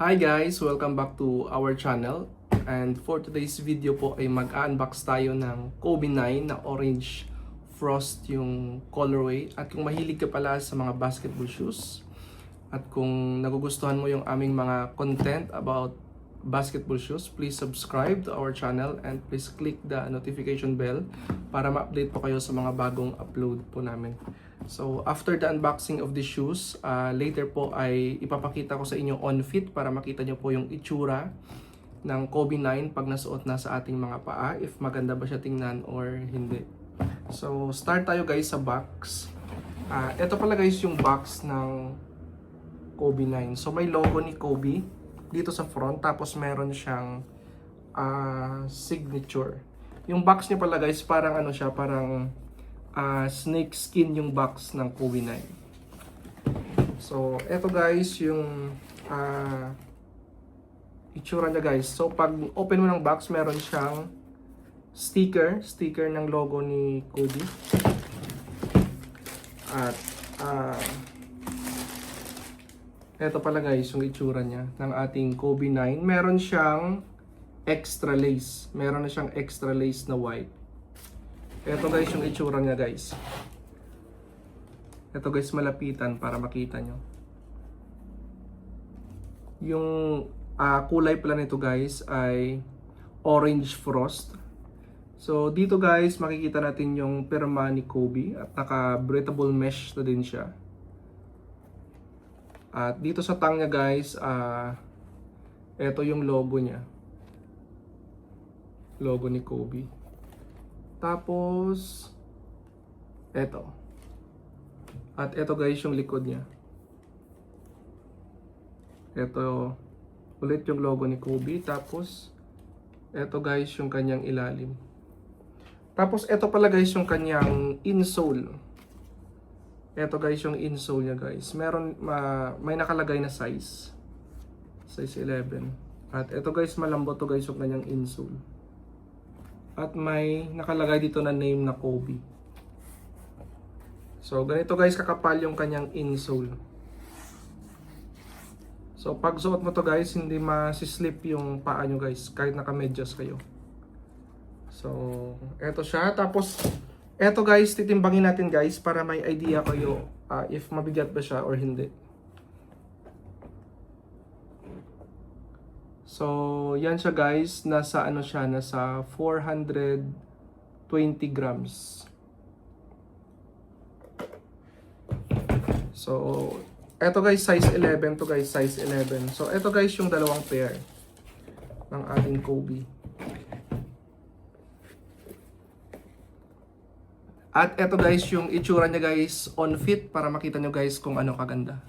Hi guys! Welcome back to our channel. And for today's video po ay mag-unbox tayo ng Kobe 9 na orange frost yung colorway. At kung mahilig ka pala sa mga basketball shoes at kung nagugustuhan mo yung aming mga content about basketball shoes, please subscribe to our channel and please click the notification bell para ma-update po kayo sa mga bagong upload po namin. So after the unboxing of the shoes, later po ay ipapakita ko sa inyo on fit para makita nyo po yung itsura ng Kobe 9 pag nasuot na sa ating mga paa, if maganda ba siya tingnan or hindi. So start tayo guys sa box. Ito pala guys yung box ng Kobe 9. So may logo ni Kobe dito sa front, tapos meron siyang signature. Yung box niya pala guys parang ano siya, parang snake skin yung box ng Kobe 9. So, eto guys yung itsura niya guys. So, pag open mo ng box, meron siyang sticker ng logo ni Kobe. At eto pala guys yung itsura niya ng ating Kobe 9. Meron siyang extra lace. Meron na siyang extra lace na white. Ito guys yung itsura niya guys. Ito guys malapitan para makita nyo. Yung kulay pala nito guys ay orange frost. So dito guys makikita natin yung pirma ni Kobe at naka breathable mesh na din siya. At dito sa tang niya guys, ito yung logo niya. Logo ni Kobe. Tapos, eto. At eto guys yung likod niya. Eto, ulit yung logo ni Kobe. Tapos, eto guys yung kanyang ilalim. Tapos, eto pala guys yung kanyang insole. Eto guys yung insole niya guys. May nakalagay na size. Size 11. At eto guys malambot to guys yung kanyang insole. At may nakalagay dito na name na Kobe. So ganito guys kakapal yung kanyang insole. So pag suot mo to guys, hindi masislip yung paa nyo guys kahit nakamedyas kayo. So eto siya. Tapos eto guys titimbangin natin guys para may idea kayo if mabigat ba siya or hindi. So, yan siya guys, nasa ano siya, nasa 420 grams. So, eto guys, size 11 to guys, size 11. So, eto guys yung dalawang pair ng ating Kobe. At eto guys yung itsura niya guys on fit para makita nyo guys kung ano kaganda.